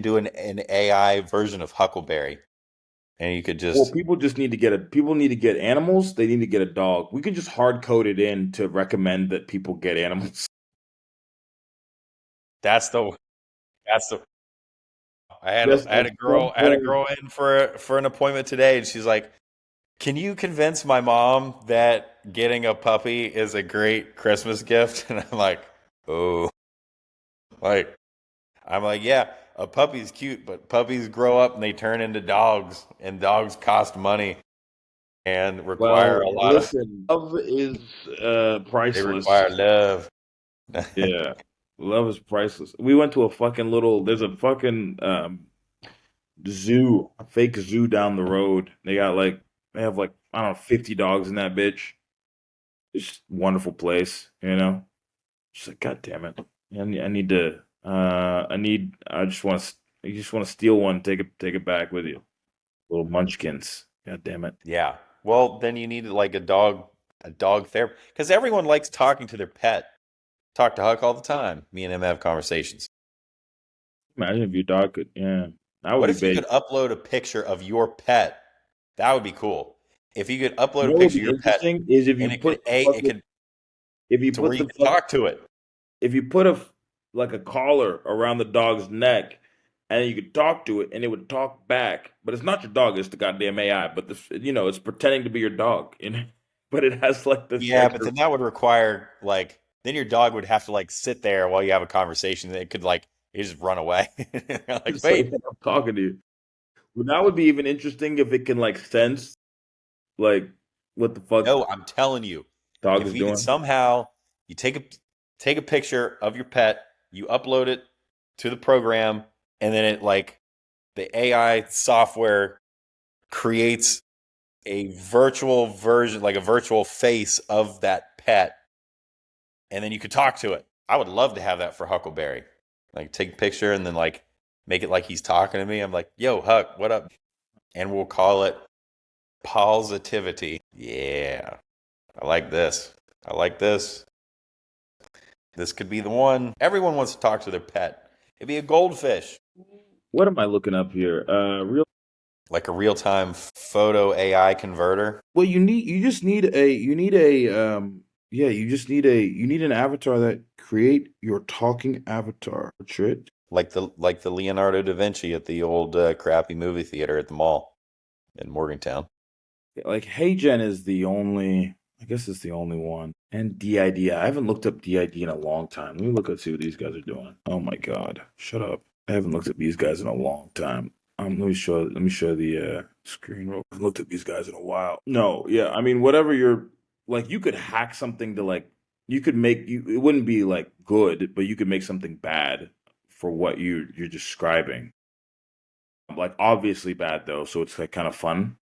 do an AI version of Huckleberry, and you could Well, just people need to get animals. They need to get a dog. We can just hard code it in to recommend that people get animals. that's the that's the Just I had at a some girl point, in for an appointment today, and she's like, "Can you convince my mom that getting a puppy is a great Christmas gift?" And I'm like, "Oh, like I'm like, yeah, a puppy's cute, but puppies grow up and they turn into dogs, and dogs cost money and require well, a lot of listen, love is they priceless. require love." Yeah, love is priceless. We went to there's a fucking zoo, a fake zoo down the road. They have like, I don't know, 50 dogs in that bitch. It's just a wonderful place, you know. Just like, God damn it. I need to I just want to you just want to steal one, take it back with you. Little munchkins. God damn it. Yeah. Well, then you need like a dog therapy, because everyone likes talking to their pet. Talk to Huck all the time. Me and him have conversations. Imagine if your dog could, yeah, that would What be if you big. could upload a picture of your pet? That would be cool. If you could You upload a know what would picture of be your pet interesting is if and you put the it fucking could if you to where put you the could fuck talk to it. if you put like a collar around the dog's neck and you could talk to it and it would talk back, but it's not your dog, it's the goddamn AI. But it's pretending to be your dog, but it has like this Yeah, but extra. then that would require like then your dog would have to like sit there while you have a conversation. It could like it just run away. Like, It's like wait, I'm talking to you. Well, that would be even interesting if it can like sense like what the fuck no, I'm telling you, dog if is we could doing. somehow you take a picture of your pet, you upload it to the program, and then it like the AI software creates a virtual version, like a virtual face of that pet, and then you could talk to it. I would love to have that for Huckleberry. Like take a picture and then like make it like he's talking to me. I'm like, yo, Huck, what up? And we'll call it positivity. Yeah. I like this. I like this. This could be the one. Everyone wants to talk to their pet. It'd be a goldfish, What am I looking up here? Real. like a real time photo AI converter. Well, you need an avatar that create your talking avatar. Trick. Like the Leonardo da Vinci at the old crappy movie theater at the mall in Morgantown. Like HeyGen is the only. I guess it's the only one. And DID. I haven't looked up DID in a long time. Let me look and see what these guys are doing. Oh my god! Shut up. I haven't looked at these guys in a long time. Let me show the screen. I haven't looked at these guys in a while. No, yeah. I mean, whatever you're like, you could hack something to like. You could make you. It wouldn't be like good, but you could make something bad for what you're describing. Like obviously bad though, so it's like kind of fun.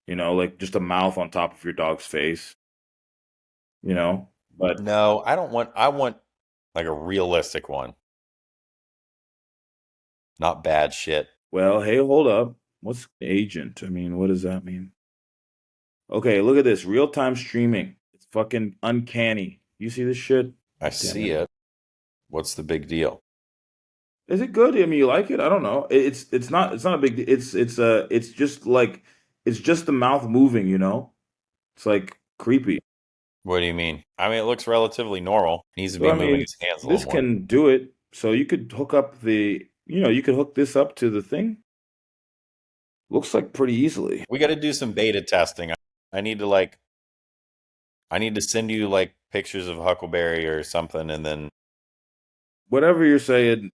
Like just a mouth on top of your dog's face, you know? But, No, I don't want. I want like a realistic one, not bad shit. well, hey, hold up. What's agent? I mean, what does that mean? Okay, look at this. Real-time streaming. It's fucking uncanny. You see this shit? I Damn see it. it. What's the big deal? Is it good? I mean, you like it? I don't know. It's not a big deal. It's just like it's just the mouth moving, you know? It's like creepy. What do you mean? I mean, it looks relatively normal. He needs to So be I moving mean, his hands a little this more. can do it. So you could hook up you could hook this up to the thing. Looks like pretty easily. We got to do some beta testing. I need to like, I need to send you like pictures of Huckleberry or something, and then Whatever you're saying,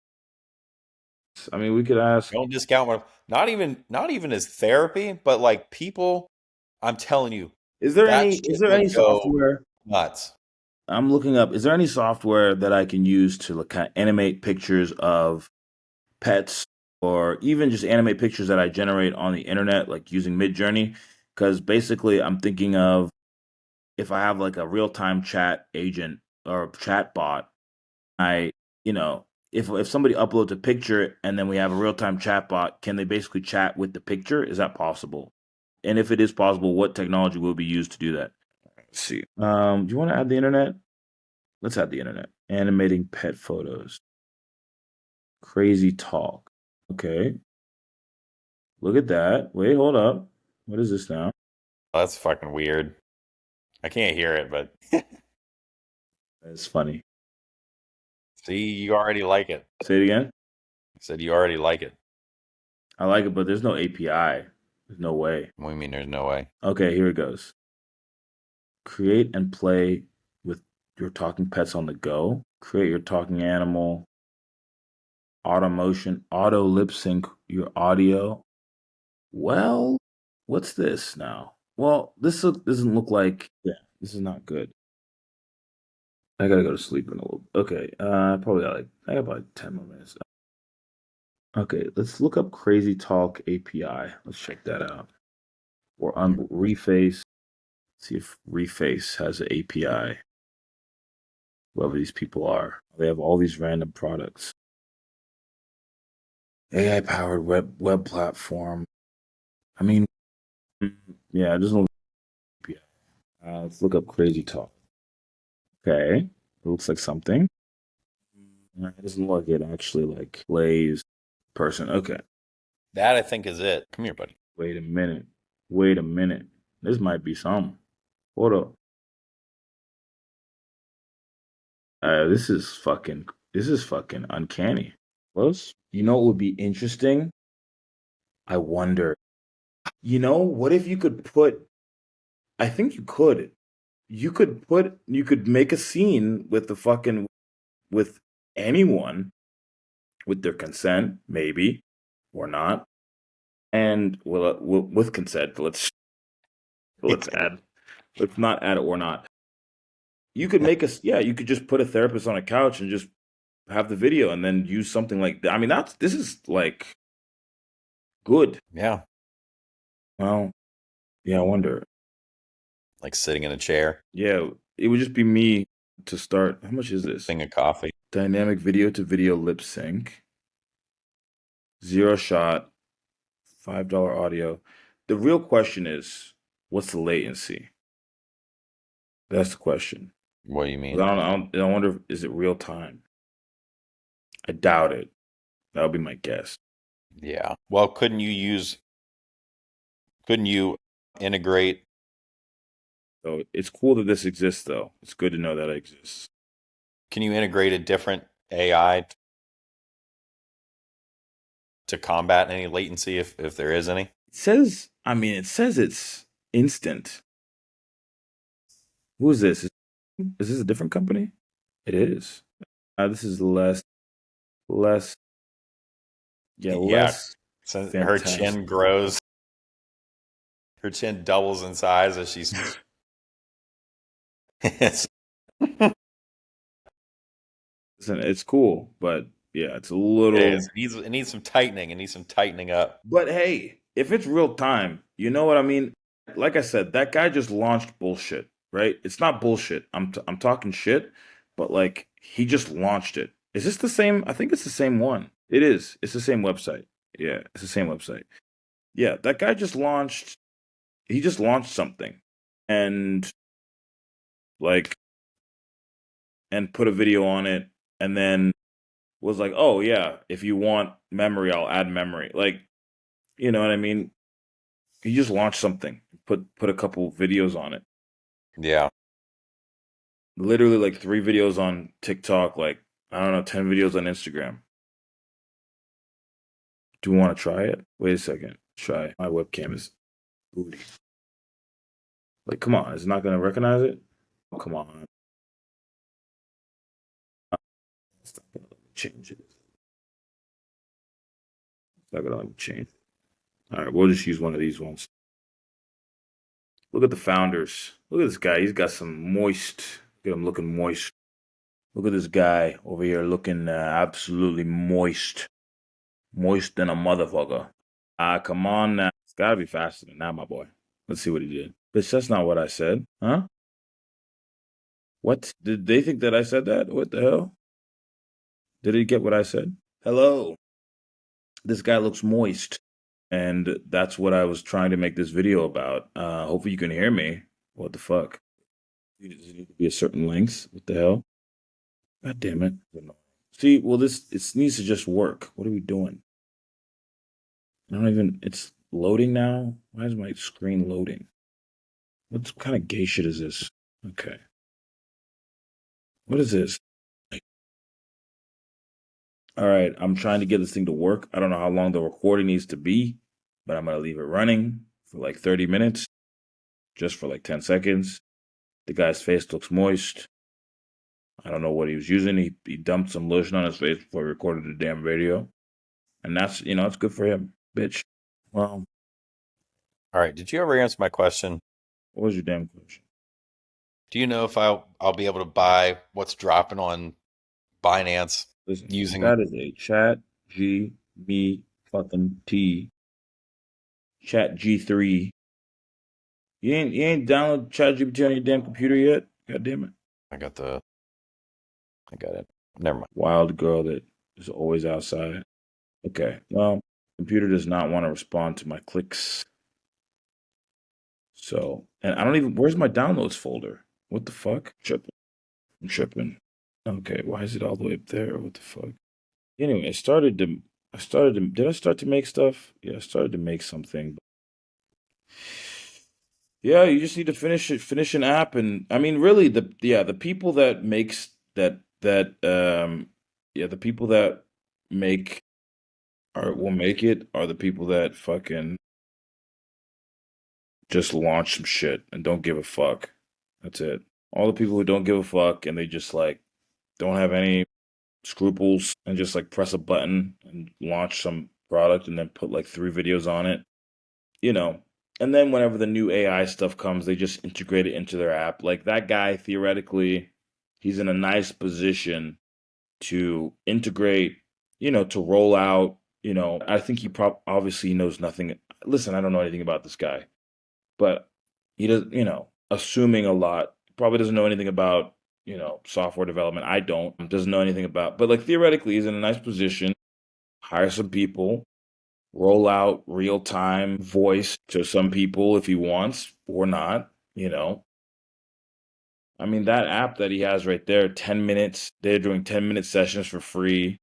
I mean, we could ask, don't discount my. Not even as therapy, but like people. I'm telling you, that is shit there any would go software? nuts. I'm looking up, is there any software that I can use to like kind of animate pictures of pets or even just animate pictures that I generate on the internet, like using Midjourney? Because basically, I'm thinking of if I have like a real-time chat agent or chat bot, I, you know, if somebody uploads a picture and then we have a real-time chat bot, can they basically chat with the picture? Is that possible? And if it is possible, what technology will be used to do that? Let's see. Do you want to add the internet? Let's add the internet. Animating pet photos. Crazy talk. Okay. Look at that. Wait, hold up. What is this now? That's fucking weird. I can't hear it, but It's funny. see, you already like it. Say it again. You said you already like it. I like it, but there's no API. There's no way. What do you mean? There's no way. Okay, here it goes. Create and play with your talking pets on the go. Create your talking animal. Auto motion. Auto lip sync your audio. Well, what's this now? Well, doesn't look like. Yeah, this is not good. I gotta go to sleep in a little. Okay, probably I got about 10 more minutes. Okay, let's look up Crazy Talk API. Let's check that out. Or on Reface. See if Reface has an API. Whoever these people are, they have all these random products. AI powered web platform. I mean, mm, yeah, it doesn't look API. Let's look up Crazy Talk. Okay, it looks like something. It doesn't look like it actually like plays person. Okay. That I think is it. Come here, buddy. Wait a minute. Wait a minute. This might be something. Hold up. This is fucking uncanny. Close. You know what would be interesting? I wonder. What if you could put I think you could. You could make a scene with the fucking with anyone with their consent, maybe, or not. And with consent, let's add let's not add it or not. You could make us yeah, you could just put a therapist on a couch and just have the video and then use something like that. I mean, that's this is like good. Yeah, Well, yeah, I wonder. like sitting in a chair, Yeah, it would just be me to start. How much is this? thing of coffee. Dynamic video to video lip sync, zero shot, $5 audio. The real question is, what's the latency? That's the question. What do you 'Cause mean? I wonder, is it real time? I doubt it. That would be my guess. Yeah. Well, couldn't you integrate? So it's cool that this exists, though. It's good to know that it exists. Can you integrate a different AI to combat any latency if there is any? It says it's instant. Who is this? Is this a different company? It is. This is less, yeah, Yeah. less So her fantastic. chin grows, her chin doubles in size as she's. It's, Listen, it's cool, but yeah, it's a it little. is. It needs some tightening. It needs some tightening up. But hey, if it's real time, you know what I mean? Like I said, that guy just launched bullshit, right? It's not bullshit. I'm talking shit, but like he just launched it. Is this the same? I think it's the same one. It is. It's the same website. Yeah, it's the same website. Yeah, that guy just launched. He just launched something, and like, and put a video on it, and then was like, "Oh yeah, if you want memory, I'll add memory." Like, you know what I mean? He just launched something, put a couple videos on it. Yeah. Literally like 3 videos on TikTok, like I don't know, 10 videos on Instagram. Do you want to try it? Wait a second. Try. My webcam is booty. Like, come on, it's not gonna recognize it? Oh, come on. It's not gonna let me change it. It's not gonna let me change it. All right, we'll just use one of these ones. Look at the founders. Look at this guy. He's got some moist. Look at him looking moist. Look at this guy over here looking absolutely moist. Moist than a motherfucker. Ah, come on now. It's gotta be faster than that, my boy. Let's see what he did. Bitch, that's not what I said. Huh? What? Did they think that I said that? What the hell? Did he get what I said? Hello. This guy looks moist. And that's what I was trying to make this video about. Hopefully you can hear me. What the fuck? Does it need to be a certain length? What the hell? God damn it. See, well, it needs to just work. What are we doing? I don't even, it's loading now. Why is my screen loading? What kind of gay shit is this? Okay. What is this? All right. I'm trying to get this thing to work. I don't know how long the recording needs to be, but I'm going to leave it running for like 30 minutes, just for like 10 seconds. The guy's face looks moist. I don't know what he was using. He dumped some lotion on his face before he recorded the damn video. And that's good for him, bitch. Well, All right. Did you ever answer my question? what was your damn question? Do you know if I'll be able to buy what's dropping on Binance Listen, using? that is a chat G me fucking T chat G3. You ain't download chat GPT on your damn computer yet? God damn it. I got it. Never mind. Wild girl that is always outside. Okay. Well, computer does not want to respond to my clicks. So, and I don't even, where's my downloads folder? What the fuck? I'm tripping. Okay, why is it all the way up there? What the fuck? Anyway, did I start to make stuff? Yeah, I started to make something. Yeah, you just need to finish an app, and I mean, really, the people that makes the people that make or will make it are the people that fucking just launch some shit and don't give a fuck. That's it. All the people who don't give a fuck and they just like don't have any scruples and just like press a button and launch some product and then put like 3 videos on it, you know. And then whenever the new AI stuff comes, they just integrate it into their app. Like that guy, theoretically, he's in a nice position to integrate, to roll out, I think obviously knows nothing. Listen, I don't know anything about this guy, but he does, assuming a lot, probably doesn't know anything about, software development. I don't, doesn't know anything about, but like theoretically, he's in a nice position, hire some people, roll out real time voice to some people if he wants or not, I mean, that app that he has right there, 10 minutes, they're doing 10-minute sessions for free.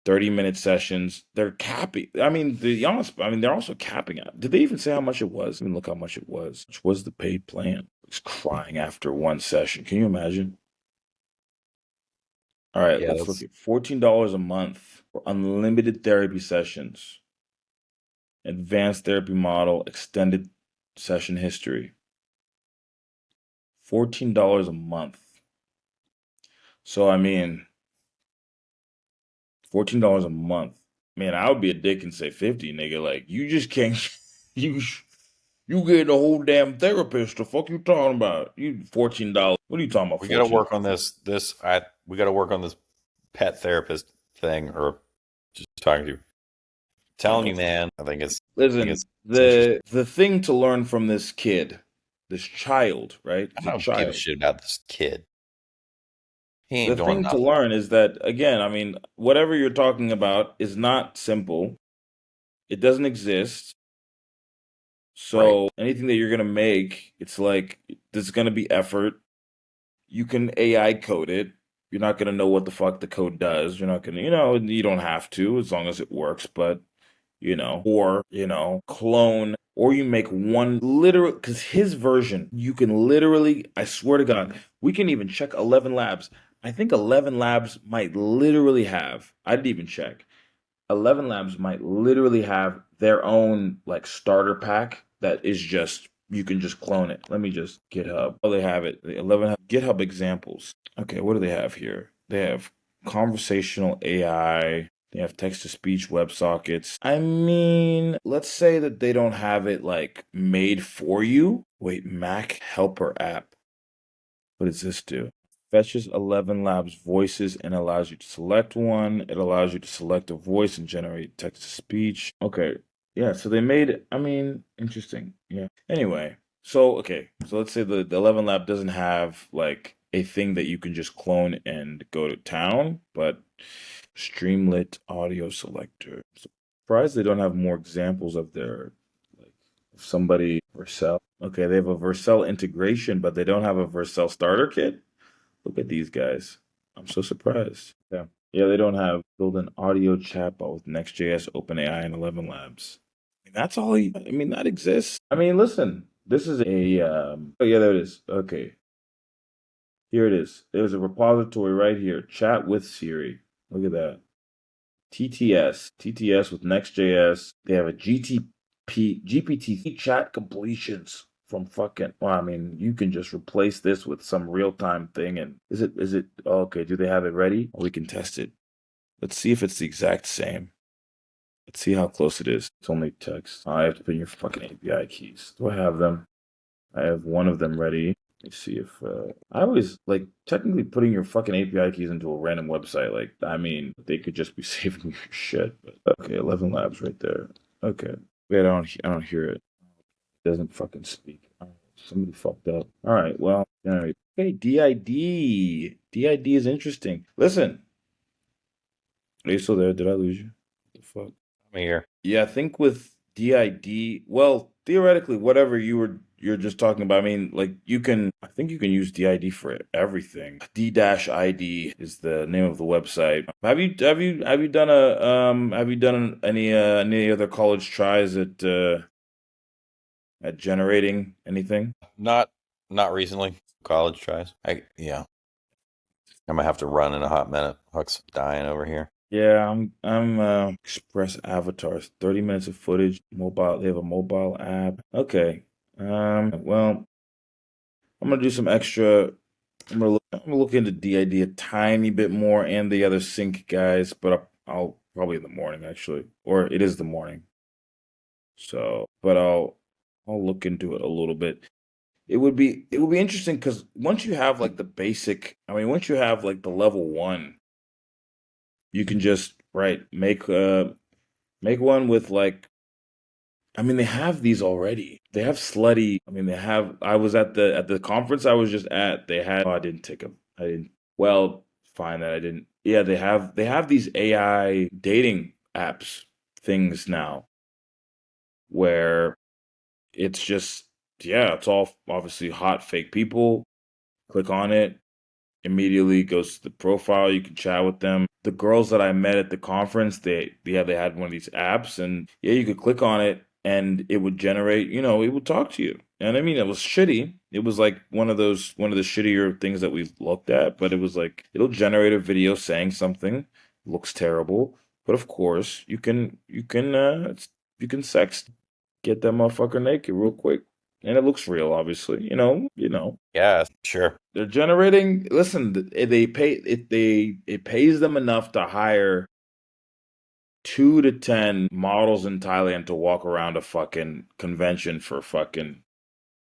30-minute sessions. They're capping. I mean, they're also capping it. Did they even say how much it was? I mean, look how much it was. Which was the paid plan? He's crying after one session. Can you imagine? All right, Yeah, let's look that's at $14 a month for unlimited therapy sessions, advanced therapy model, extended session history. $14 a month. So I mean, $14 a month. Man, I would be a dick and say 50, nigga. Like you just can't you You getting a whole damn therapist. The fuck you talking about? You $14. What are you talking about? we got to 14. work on we got to work on this pet therapist thing, or just talking to you. Telling Oh, you, man. I think listen, it's interesting. the thing to learn from this kid, this child, right? I It's a don't give a child. shit about this kid. He The ain't doing thing to nothing. learn is that again, I mean, whatever you're talking about is not simple. It doesn't exist. Right. So anything that you're gonna make, it's like there's gonna be effort. You can AI code it. You're not gonna know what the fuck the code does. You're not gonna, you don't have to as long as it works, but or, clone, or you make one literal, because his version, you can literally, I swear to God, we can even check 11 Labs. I think 11 Labs might literally have, I didn't even check. 11 Labs might literally have their own like starter pack that is just you can just clone it. Let me just GitHub. Oh, they have it. The 11 have GitHub examples. Okay, what do they have here? They have conversational AI. They have text to speech WebSockets. I mean, let's say that they don't have it like made for you. Wait, Mac Helper app. What does this do? Fetches 11 Labs voices and allows you to select one. It allows you to select a voice and generate text to speech. Okay. Yeah, so they made it. I mean, interesting. Yeah. Anyway, okay. So let's say the 11 Lab doesn't have like a thing that you can just clone and go to town, but Streamlit audio selector. Surprised they don't have more examples of their like if somebody Vercel. Okay, they have a Vercel integration, but they don't have a Vercel starter kit. Look at these guys. I'm so surprised. Yeah. Yeah, they don't have build an audio chatbot with Next.js, OpenAI, and 11 Labs. I mean, that's all. I mean, that exists. I mean, listen, this is a. Oh yeah, there it is. Okay, here it is. There's a repository right here. Chat with Siri. Look at that. TTS with Next.js. They have a GPT chat completions from fucking. Well, I mean, you can just replace this with some real time thing. And is it okay? Do they have it ready? We can test it. Let's see if it's the exact same. Let's see how close it is. It's only text. I have to put in your fucking API keys. Do I have them? I have one of them ready. Let's see if I always like technically putting your fucking API keys into a random website. Like, I mean, they could just be saving your shit. But okay, 11 Labs right there. Okay, wait, I don't hear it. It doesn't fucking speak. All right, somebody fucked up. All right, well, all right. Okay, DID. DID is interesting. Listen, are you still there? Did I lose you? What the fuck? I'm here. Yeah, I think with DID, well, theoretically, whatever you're just talking about. I mean, like you can. I think you can use DID for everything. D-ID is the name of the website. Have you done a have you done any other college tries at generating anything? Not not recently. College tries. Yeah. I'm gonna have to run in a hot minute. Huck's dying over here. Yeah, I'm Express Avatars, 30 minutes of footage, mobile, they have a mobile app. Okay. Well, I'm gonna do some extra. I'm gonna look into DID a tiny bit more and the other sync guys, but I'll probably in the morning actually, or it is the morning. So, but I'll look into it a little bit. It would be interesting because once you have like the basic, I mean, once you have like the level one, you can just right make one with like. I mean, they have these already. They have slutty. I mean, they have. I was at the conference I was just at. They had. Oh, I didn't take them. I didn't. Well, fine that I didn't. Yeah, they have these AI dating apps things now where it's just yeah, it's all obviously hot fake people. Click on it, immediately goes to the profile. You can chat with them. The girls that I met at the conference, they had one of these apps, and yeah, you could click on it, and it would generate. It would talk to you. And I mean, it was shitty. It was like one of the shittier things that we've looked at. But it was like it'll generate a video saying something looks terrible, but of course you can sext, get that motherfucker naked real quick, and it looks real. Obviously, Yeah, sure. they're generating. Listen, they pay it. It pays them enough to hire 2 to 10 models in Thailand to walk around a fucking convention for fucking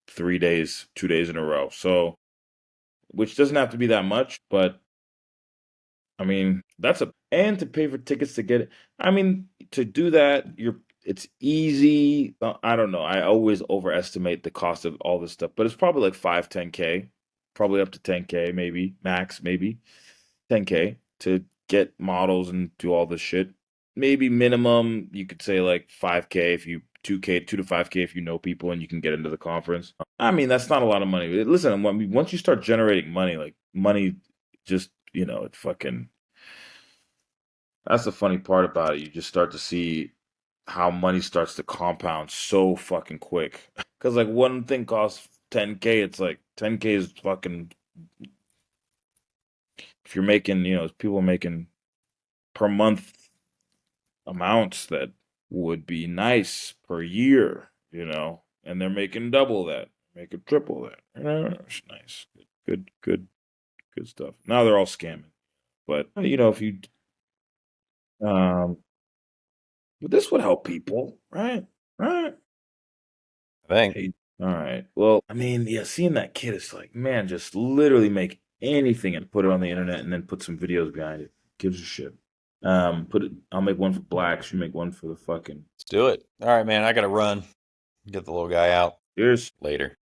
3 days, 2 days in a row. So, which doesn't have to be that much, but I mean, and to pay for tickets to get it. I mean, to do that, it's easy. I don't know. I always overestimate the cost of all this stuff, but it's probably like 5, 10K, probably up to 10K, maybe max, maybe 10K to get models and do all this shit. Maybe minimum, you could say like 5K if you 2K, 2 to 5K if you know people and you can get into the conference. I mean, that's not a lot of money. Listen, I mean, once you start generating money, like money just, it fucking that's the funny part about it. You just start to see how money starts to compound so fucking quick. Because like one thing costs 10K, it's like 10K is fucking. If you're making, people are making per month amounts that would be nice per year, and they're making double that, making triple that. It's nice, good, good, good stuff. Now they're all scamming, but if you, um, but this would help people, right? Right? I think. Hey, all right. Well, I mean, yeah, seeing that kid is like, man, just literally make anything and put it on the internet and then put some videos behind it. Gives a shit. Put it. I'll make one for blacks. You make one for the fucking. Let's do it. All right, man. I gotta run. Get the little guy out. Cheers. Later.